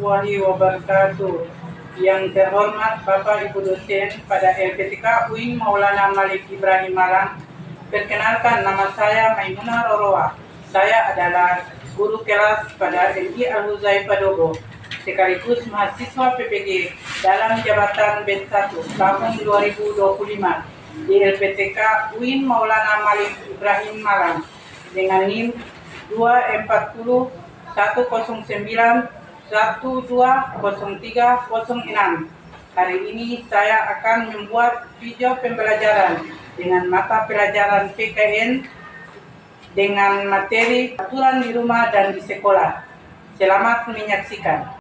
warahmatullahi wabarakatuh. Yang terhormat Bapak Ibu dosen pada LPTK UIN Maulana Malik Ibrahim Malang. Perkenalkan, nama saya Maimunah Roroa. Saya adalah guru kelas pada MI Al-Huzaifah Dogo, sekaligus mahasiswa PPG dalam jabatan BED 1 tahun 2025 di LPTK UIN Maulana Malik Ibrahim Malang dengan NIM 240 109 120306. Hari ini saya akan membuat video pembelajaran dengan mata pelajaran PKN dengan materi aturan di rumah dan di sekolah. Selamat menyaksikan.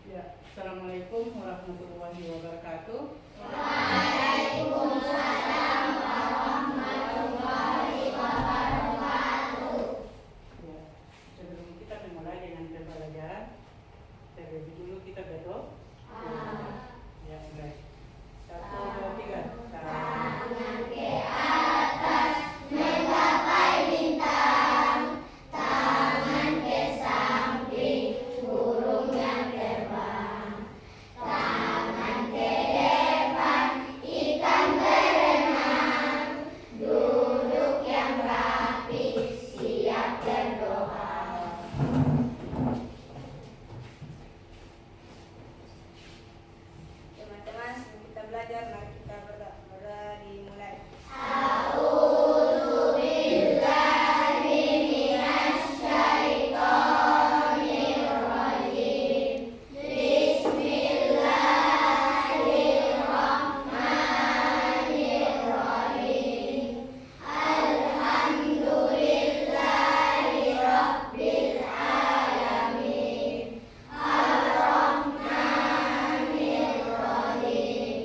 Ya, Assalamualaikum warahmatullahi wabarakatuh. Waalaikumsalam warahmatullahi wabarakatuh. Ya, sebelum kita memulai dengan pembelajaran, terlebih dulu kita berdoa. Ya, baik. 1, 2, 3. Tangan ke atas menggapai bintang, tangan ke samping burung yang terbang, tangan ke depan ikan berenang, duduk yang rapi siap berdoa. Teman-teman, sebelum kita belajar, mari kita berdoa. Dimulai. A'udzu billahi minasyaitonir rajim. Bismillahirrahmanirrahim. Alhamdulillahi rabbil alamin. Ar-Rahmanir-Rahim.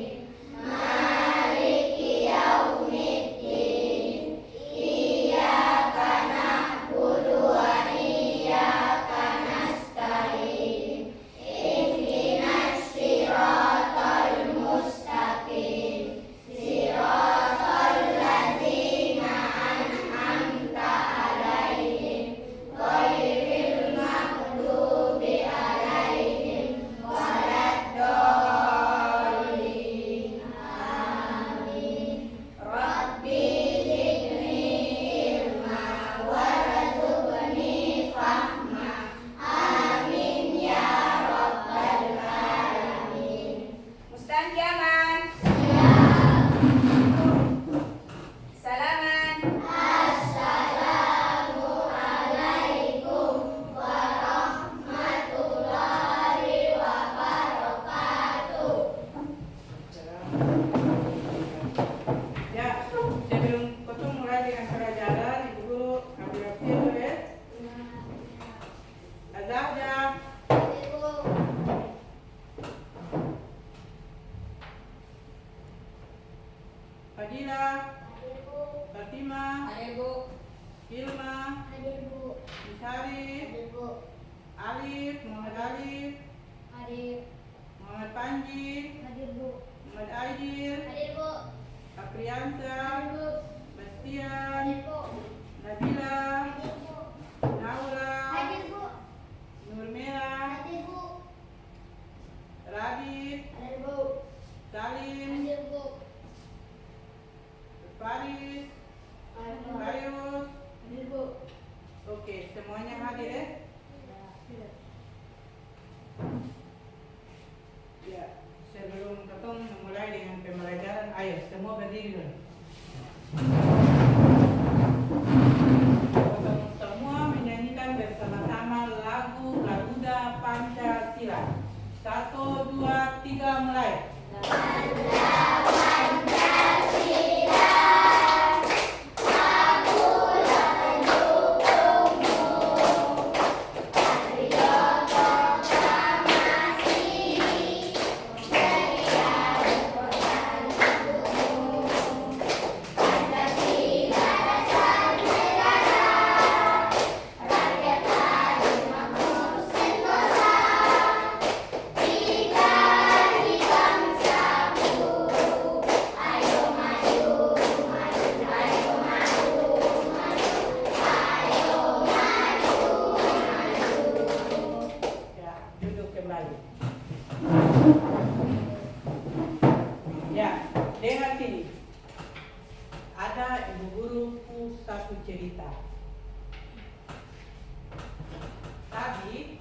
Maliki yaumiddin. Iyyaka na'budu wa iyyaka nasta'in. Ihdinas siratal mustaqim. Siratal ladzina an'amta 'alaihim ghairil maghdubi 'alaihim waladdallin. Amin. Rabbi zidni ilma warzuqni fahma. Amin ya rabbal alamin. Mustanjaman. Salaman. Assalamualaikum warahmatullahi wabarakatuh. Ya, sebelum kita mulai dengan pelajaran, Ibu Guru ambil dulu ya. Azahnya, Fadila, Fatima, Hilma, Isari, Alif, Muhammad Alif, Muhammad Panji, Muhammad Aidil, Apriansa, Bastian, Nabila, Naura, Nurmera, Radit, Salim, Faris, Bayus. Oke, semuanya hadir ya? Ya, sebelum kita memulai dengan pembelajaran, ayo semua berdiri dulu. tadi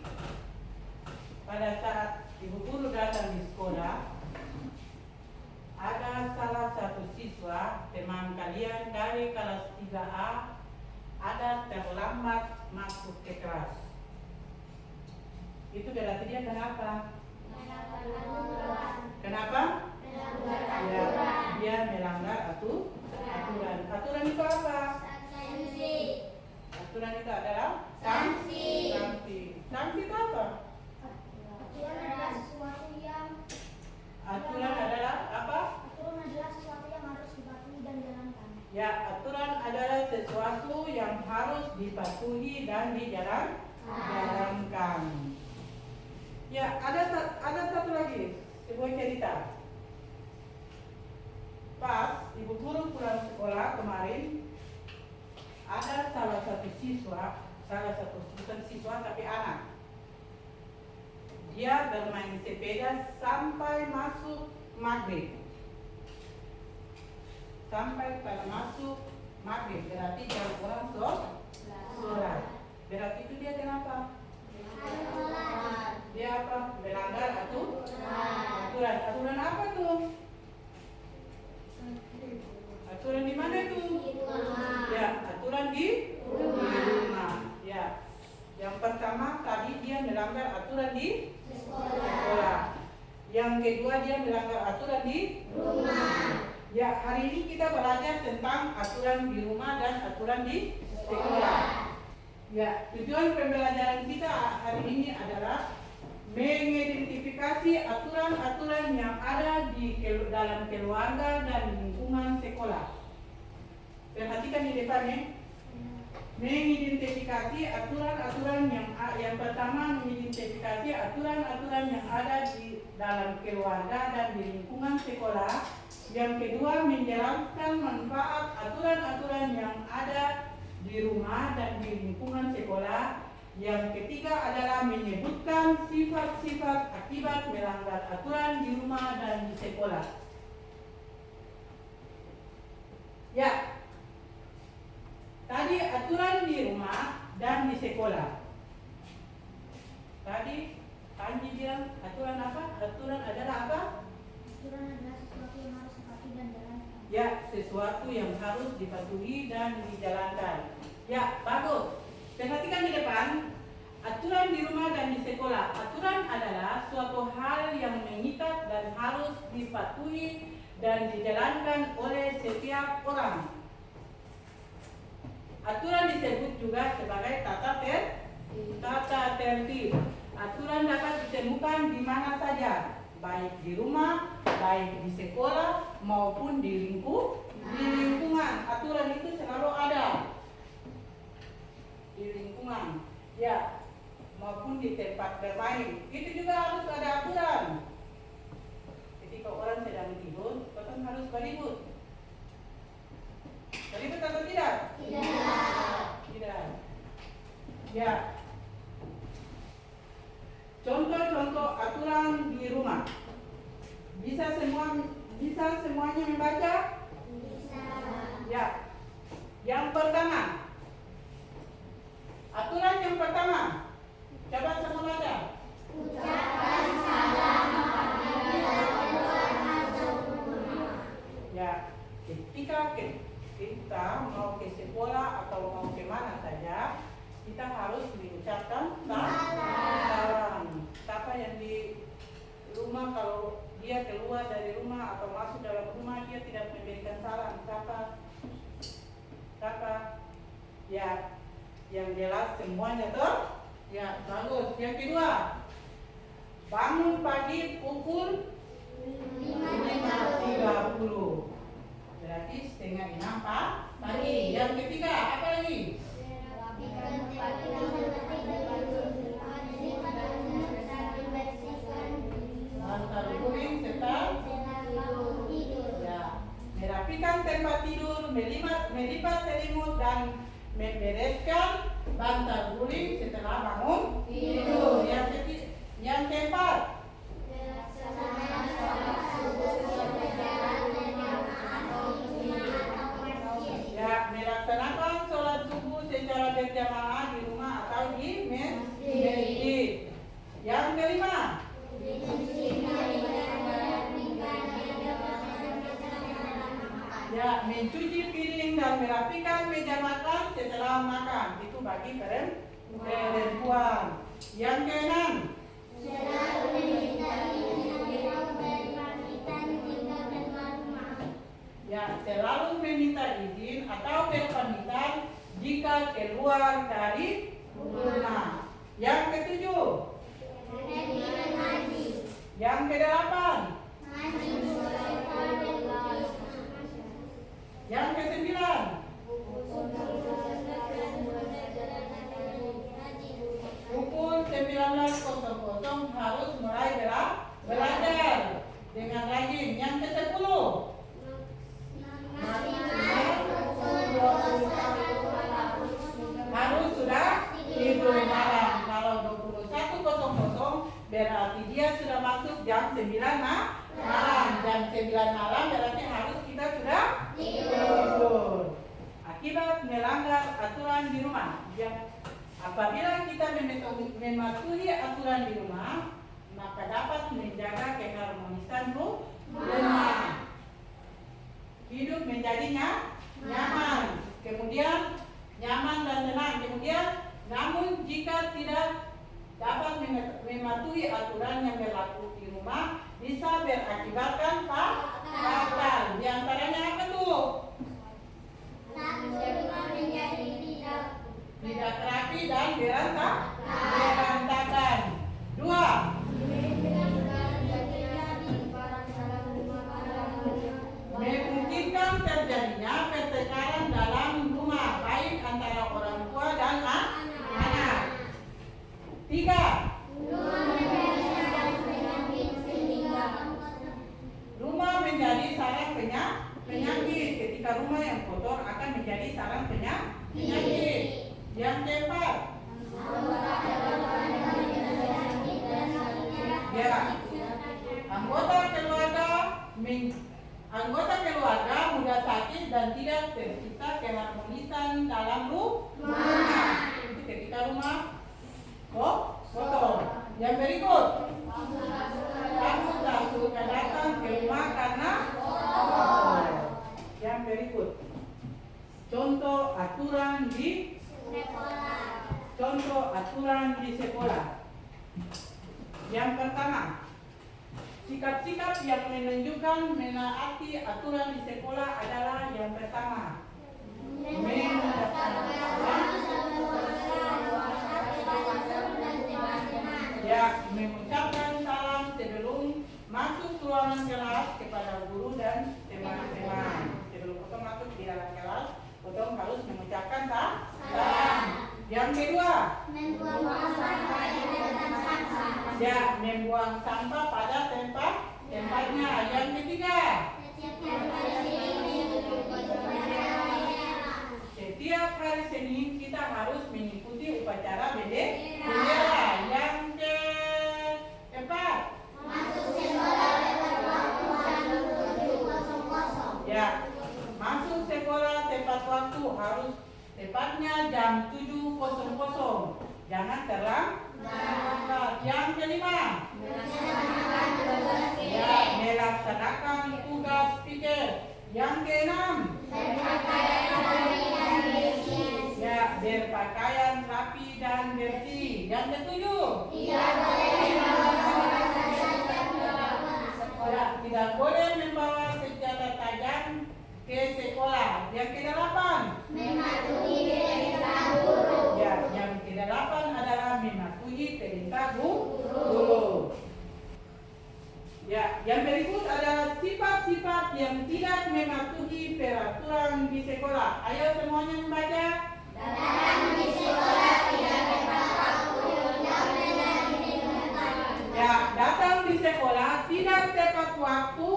pada saat ibu guru datang di sekolah, ada salah satu siswa teman kalian dari kelas 3A ada terlambat masuk ke kelas. Itu berarti dia kenapa? Kenapa? Ya, dia melanggar aturan. Aturan itu apa? Aturan itu adalah sanksi. Sanksi itu apa? Aturan adalah sesuatu yang Aturan adalah apa? aturan adalah sesuatu yang harus dipatuhi dan dijalankan. Ya, aturan adalah sesuatu yang harus dipatuhi dan dijalankan. Ya, ada satu lagi sebuah cerita. Pas ibu guru pulang sekolah kemarin, ada salah satu bukan siswa tapi anak. Dia bermain sepeda sampai masuk maghrib. Sampai pada masuk maghrib, berarti jam orang sholat. Berarti itu dia kenapa? Dia apa? Melanggar aturan. Aturan apa tuh? Aturan di mana itu? Ya, aturan di rumah. Ya. Yang pertama tadi dia melanggar aturan di sekolah. Yang kedua dia melanggar aturan di rumah. Ya, hari ini kita belajar tentang aturan di rumah dan aturan di sekolah. Ya, tujuan pembelajaran kita hari ini adalah mengidentifikasi aturan-aturan yang ada di dalam keluarga dan lingkungan sekolah. Perhatikan di depan ya. Mengidentifikasi aturan-aturan yang pertama, mengidentifikasi aturan-aturan yang ada di dalam keluarga dan di lingkungan sekolah. Yang kedua, menjelaskan manfaat aturan-aturan yang ada di rumah dan di lingkungan sekolah. Yang ketiga adalah menyebutkan sifat-sifat akibat melanggar aturan di rumah dan di sekolah. Ya, tadi aturan di rumah dan di sekolah. Tadi Panji bilang aturan apa? Aturan adalah apa? Aturan adalah sesuatu yang harus dipatuhi dan dijalankan. Ya, sesuatu yang harus dipatuhi dan dijalankan. Ya, bagus. Perhatikan di depan. Aturan di rumah dan di sekolah. Aturan adalah suatu hal yang mengikat dan harus dipatuhi dan dijalankan oleh setiap orang. Aturan disebut juga sebagai tata tertib. Aturan dapat ditemukan di mana saja, baik di rumah, baik di sekolah, maupun di lingkungan. Aturan itu selalu ada di lingkungan, ya, maupun di tempat bermain. Itu juga harus ada aturan. Ketika orang sedang tidur, orang harus beribut. Beribut atau tidak? Tidak. Ya. Contoh-contoh aturan di rumah. Bisa semuanya membaca? Bisa. Ya. Yang pertama. Aturan yang pertama. Coba semua baca. Ucapkan salam apabila keluar masuk rumah. Ya. Ketika kita mau ke sekolah atau mau ke mana saja, kita harus mengucapkan salam. Siapa yang di rumah kalau dia keluar dari rumah atau masuk dalam rumah dia tidak memberikan salam, siapa? Ya, yang jelas semuanya tuh. Ya, bagus. Yang kedua, bangun pagi pukul 5.30. Berarti 5:30 pagi. Yang ketiga, apa lagi? Bantal guling serta ya, merapikan tempat tidur, melipat selimut dan membereskan bantal guling setelah bangun tidur. Yang keempat, ya, melaksanakan sholat subuh secara berjamaah di rumah atau di masjid. Ya, mencuci piring dan merapikan meja makan setelah makan. Itu bagi perempuan. Yang keenam, Selalu meminta izin atau berpamitan jika keluar rumah. ya selalu meminta izin atau berpamitan jika keluar dari rumah. Yang ketujuh, Rajin ngaji. yang kedelapan, Ngaji bersama dengan yang kesembilan, pukul 19.00 harus mulai belajar dengan rajin. Yang ke-10, harus sudah tidur malam. Kalau 21.00 berarti dia sudah masuk jam 9 malam. Jam 9 malam berarti harus kita sudah tidur. Akibat melanggar aturan di rumah. Apabila kita mematuhi aturan di rumah, maka dapat menjaga keharmonisan rumah. Hidup menjadinya nyaman. Kemudian nyaman dan tenang. Kemudian, namun jika tidak dapat mematuhi aturan yang berlaku di rumah, bisa berakibatkan fatal. Di antaranya apa tuh? rumah menjadi Tidak rapi dan berantakan. 2, memungkinkan terjadinya pertengkaran dalam rumah, baik antara orang tua dan anak. 3, rumah menjadi sarang penyakit. Ketika rumah yang kotor akan menjadi sarang penyakit. Yang keempat, ya, anggota keluarga mudah sakit dan tidak tercipta keharmonisan dalam rumah. Itu ketika rumah kotor. Yang berikut, kamu tak suka datang ke rumah karena kotor. Yang berikut, contoh aturan di sekolah. Yang pertama, sikap-sikap yang menunjukkan menaati aturan di sekolah adalah yang pertama, mengucapkan salam sebelum masuk ruangan kelas kepada guru dan teman-teman. Sebelum potong masuk di dalam kelas, potong harus mengucapkan salam. Yang kedua, membuang sampah pada tempatnya. Yang ketiga, setiap hari Senin kita harus mengikuti upacara bendera. Yang keempat, masuk sekolah tepat waktu, harus tepatnya jam 7.00. Jangan terlambat. Yang kelima, melaksanakan tugas pikir. Yang keenam, berpakaian rapi dan bersih. Yang ketujuh, tidak boleh membawa senjata tajam ke sekolah. Yang kedelapan, yang kedelapan adalah mematuhi perintah guru. Yang berikut adalah sifat-sifat yang tidak mematuhi peraturan di sekolah. Ayo semuanya membaca. Datang di sekolah tidak tepat waktu, datang di sekolah tidak tepat waktu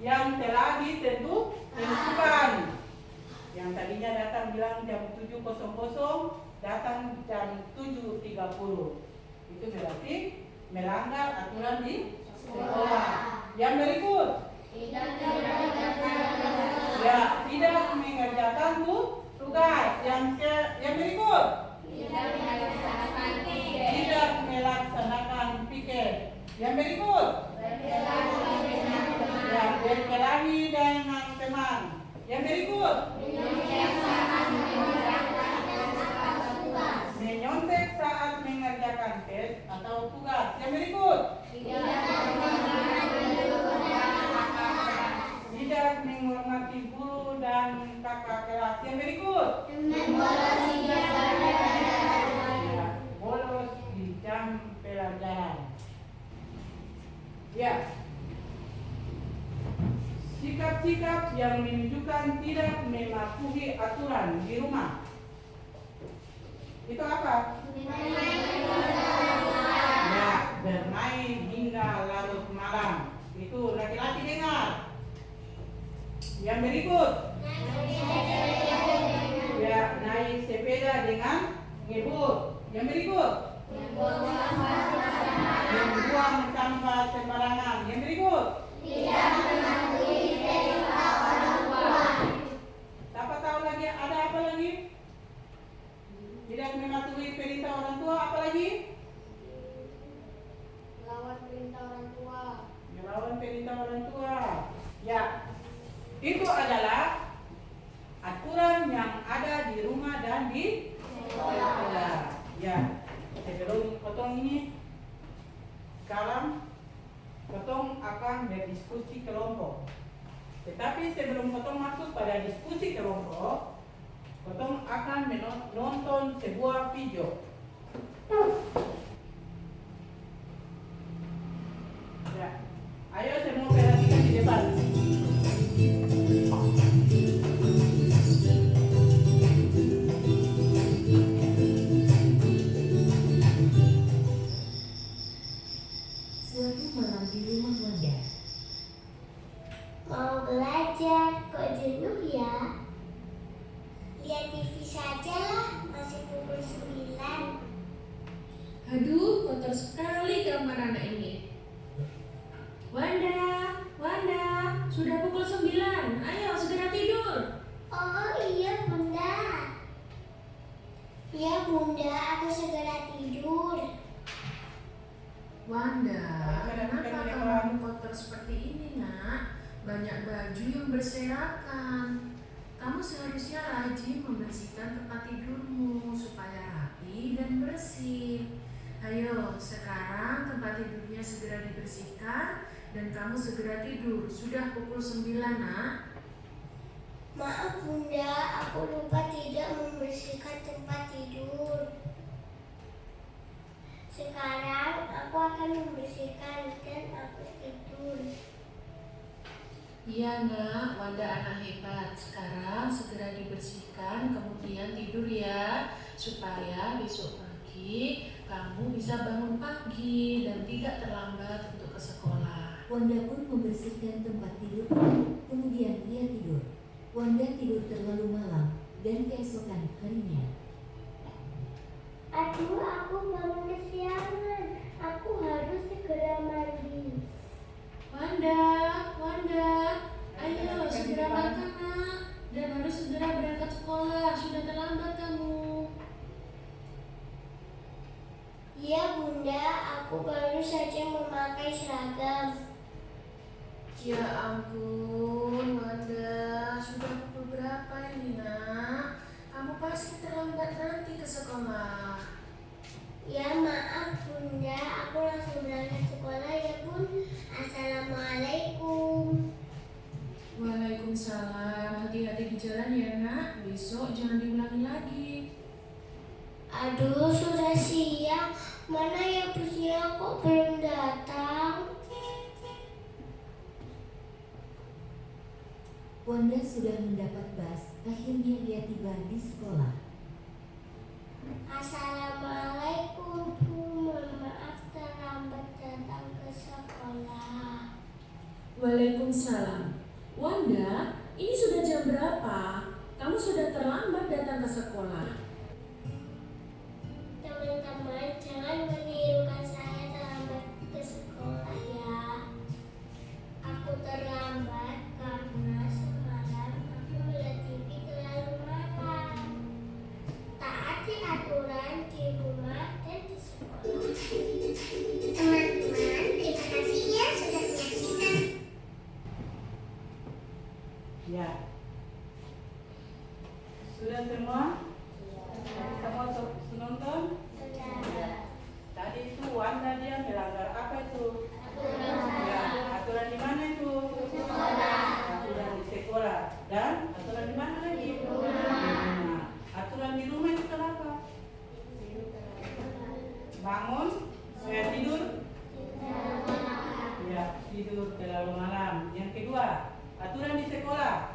yang telah ditentukan. Yang tadinya datang bilang jam 7.00, datang jam 7.30. Itu berarti melanggar aturan di sekolah. Yang berikut, tidak mengerjakan tugas. Yang berikut, tidak melaksanakan pikir. Yang berikut, berkelahi dengan teman. Yang atau tugas. Yang berikut. Tidak menghormati guru dan kakak kelas. Yang berikut. Bolos di jam pelajaran. Ya. Sikap-sikap yang menunjukkan tidak mematuhi aturan di rumah. Itu apa? Ya, bermain hingga larut malam. Itu laki-laki dengar. Yang berikut. Ya, naik sepeda dengan ngebut. Yang berikut. Membuang sampah sembarangan. Yang berikut. Siapa tahu lagi ada apa lagi? Tidak mematuhi perintah orang tua, apa lagi? Melawan perintah orang tua. Melawan perintah orang tua. Ya, itu adalah aturan yang ada di rumah dan di sekolah. Ya, sebelum potong ini, sekarang potong akan berdiskusi kelompok. Tetapi sebelum potong masuk pada diskusi kelompok, potong akan menonton sebuah video. Ya, ayo semua perhatikan di depan. Suatu malam di rumah Wanda. Mau belajar, kok jenuh ya? Lihat TV saja lah, masih pukul 9. Aduh, kotor sekali kamar anak ini. Wanda, sudah pukul 9. Ayo segera tidur. Oh iya bunda. Ya bunda, aku segera tidur. Wanda, kenapa kamu kotor seperti ini, Nak? Banyak baju yang berserakan. Kamu seharusnya rajin membersihkan tempat tidurmu supaya rapi dan bersih. Ayo, sekarang tempat tidurnya segera dibersihkan dan kamu segera tidur. Sudah pukul 9, Nak. Maaf bunda, aku lupa tidak membersihkan tempat tidur. Sekarang aku akan membersihkan dan aku tidur. Iya, Nak. Wanda anak hebat. Sekarang segera dibersihkan, kemudian tidur ya, supaya besok pagi kamu bisa bangun pagi dan tidak terlambat untuk ke sekolah. Wanda pun membersihkan tempat tidur, kemudian ia tidur. Wanda tidur terlalu malam dan keesokan harinya. Aduh, aku baru kesiangan. Aku harus segera mandi. Wanda, ayo segera makan, Nak, dan harus segera berangkat sekolah. Sudah terlambat kamu. Iya bunda, aku baru saja memakai seragam. Ya ampun, Wanda, sudah pukul berapa ini, Nak? Kamu pasti terlambat nanti ke sekolah. Ya maaf bunda, aku langsung berangkat sekolah ya bun. Assalamualaikum. Waalaikumsalam. Hati-hati di jalan ya, Nak. Besok jangan diulangi lagi. Aduh, sudah siang. Mana ya busnya kok belum datang? Wanda sudah mendapat bus, akhirnya dia tiba di sekolah. Assalamualaikum Bu, mohon maaf terlambat datang ke sekolah. Waalaikumsalam. Wanda, ini sudah jam berapa? Kamu sudah terlambat datang ke sekolah. Teman-teman, jangan menirukan saya terlambat ke sekolah ya. Aku terlambat karena semalam aku melihat TV terlalu malam. Taati aturan di rumah dan di sekolah. Teman-teman, terima kasih ya sudah menyaksikan. Ya. Sudah semua? Semua nonton? Sudah. Tadi itu Wanda bangun, tidur. Ya, tidur terlalu malam. Yang kedua, aturan di sekolah.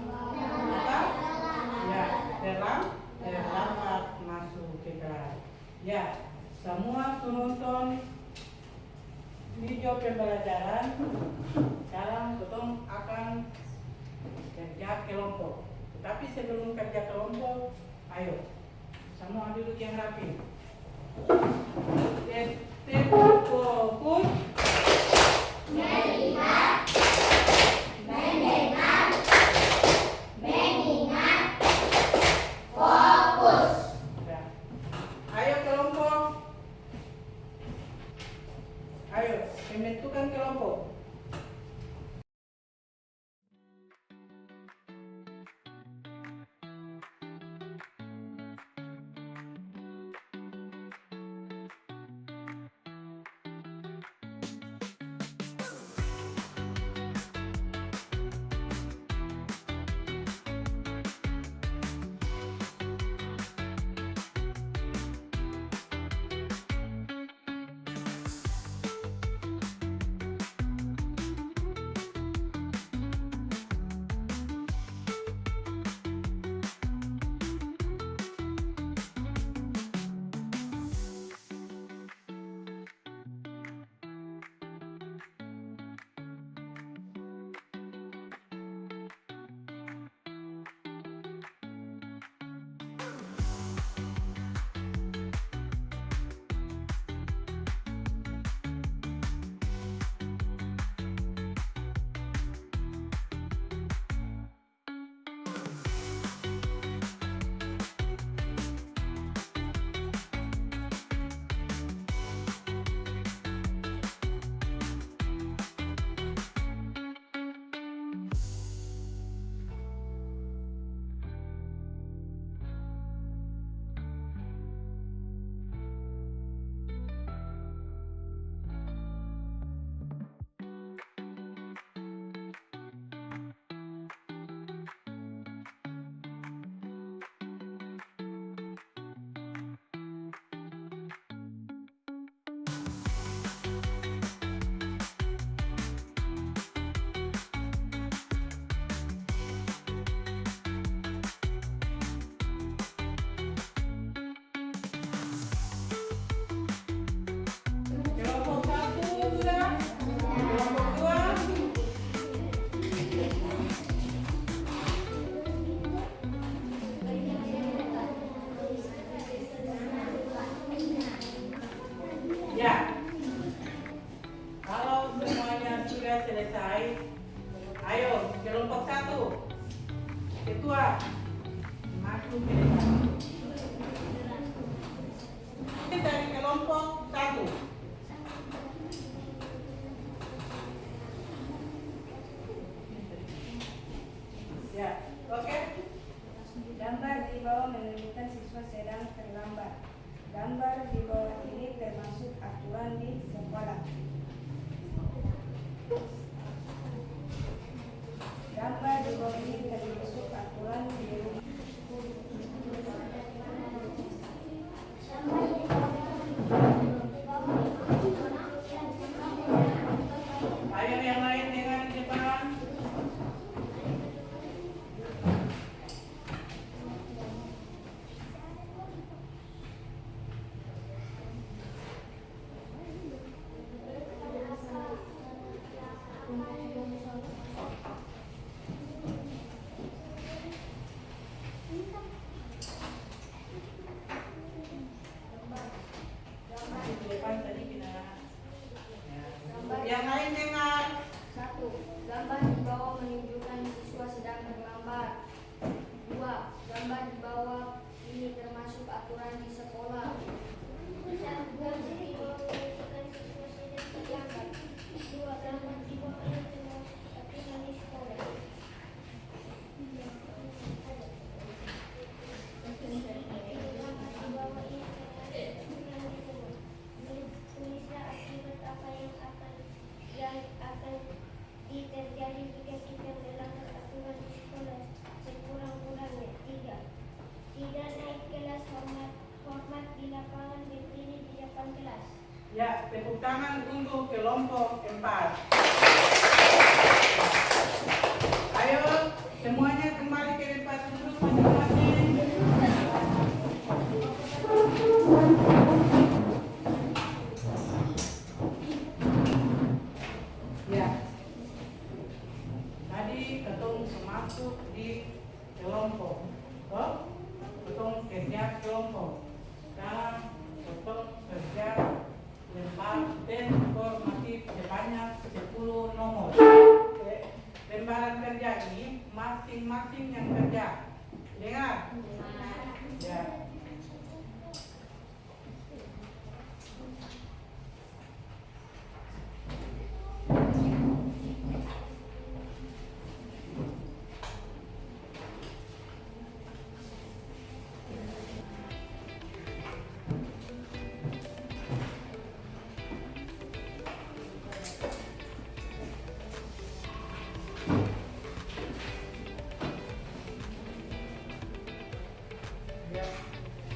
Apa? Ya, terlambat masuk ke kelas. Ya, semua penonton video pembelajaran. Sekarang kita akan kerja kelompok. Tetapi sebelum kerja kelompok, ayo semua duduk yang rapi. Fokus. Melihat, mendengar, mengingat, fokus. Ya. Ayo kelompok. Ayo pembentukan kelompok. Kelompok 1 sudah. Kelompok 2. Ya. Kalau semuanya sudah selesai, ayo kelompok 1. Ketua maju ke depan. Dari kelompok 1. Ya, oke. Gambar di bawah menunjukkan siswa sedang terlambat. Gambar di bawah ini termasuk aturan di sekolah. Gambar di bawah ini termasuk aturan di rumah. Ayo yang lain dengan di depan. tepuk tangan untuk kelompok 4. Ayo semuanya kembali ke tempat duduk masing-masing. Ya. Tadi ketong masuk di kelompok. Oh, ketong kerja kelompok. Sekarang ketong kerja lembar dan informatif sebanyak 10 nomor. Lembaran kerja ini masing-masing yang kerja. Dengar? Ya.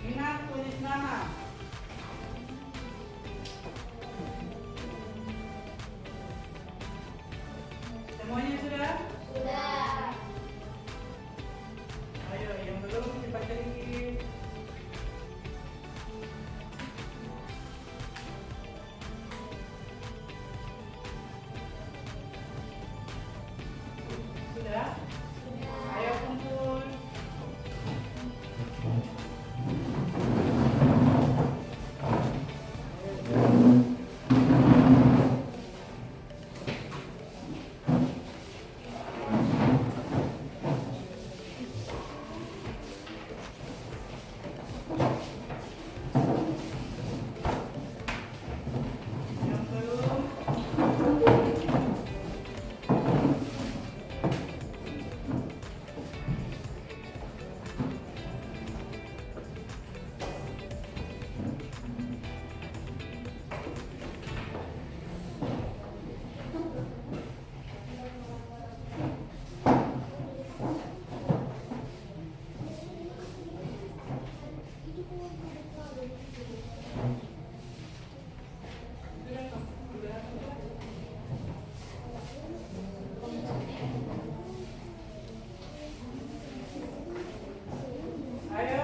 Ingat tulis nama. Semuanya sudah? Sudah. Ayo yang belum cepat sedikit. Sudah? Ayo kumpul. Yang belum. Ayo.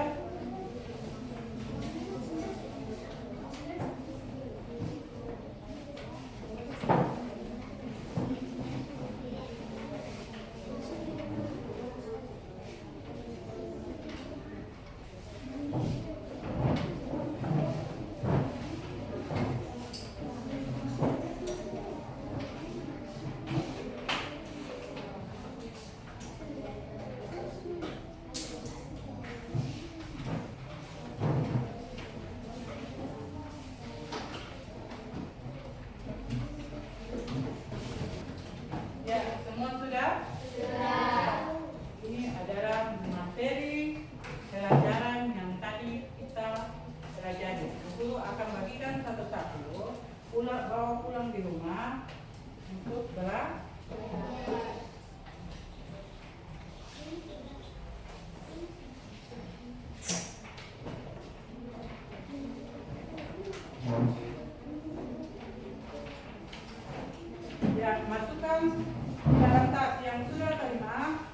Ya, semua sudah? Sudah. Ini adalah materi pelajaran yang tadi kita pelajari. Guru akan bagikan satu-satu, bawa pulang di rumah untuk belajar. Ya, masukkan di dalam tas yang sudah terima.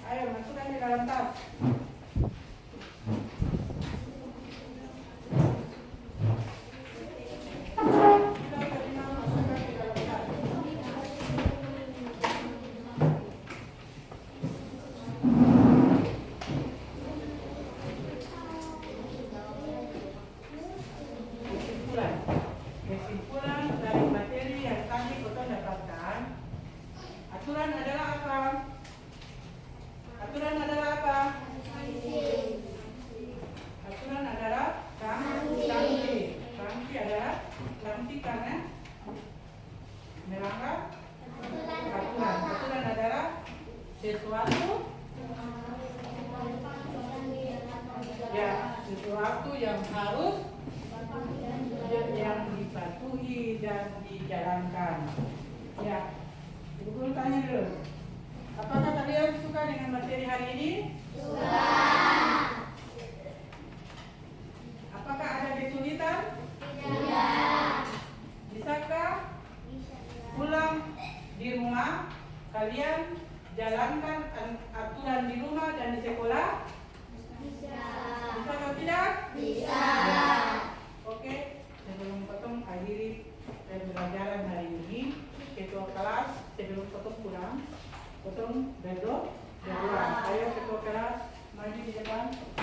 Ayo masukkan di dalam tas. Sudah terima, masukkan di dalam tas. Kesimpulan dari materi yang tadi kita dapatkan. Aturan adalah apa? Aturan adalah apa? Aturan adalah sanksi. Sanksi adalah sanksi karena melanggar aturan. Aturan adalah sesuatu yang harus yang dipatuhi dan dijalankan. Ya, Ibu Guru tanya dulu. Apakah kalian suka dengan materi hari ini? Suka. Apakah ada kesulitan? Tidak. Bisa Kosong, Redo, Dewa. Ayo ketua kelas maju di depan.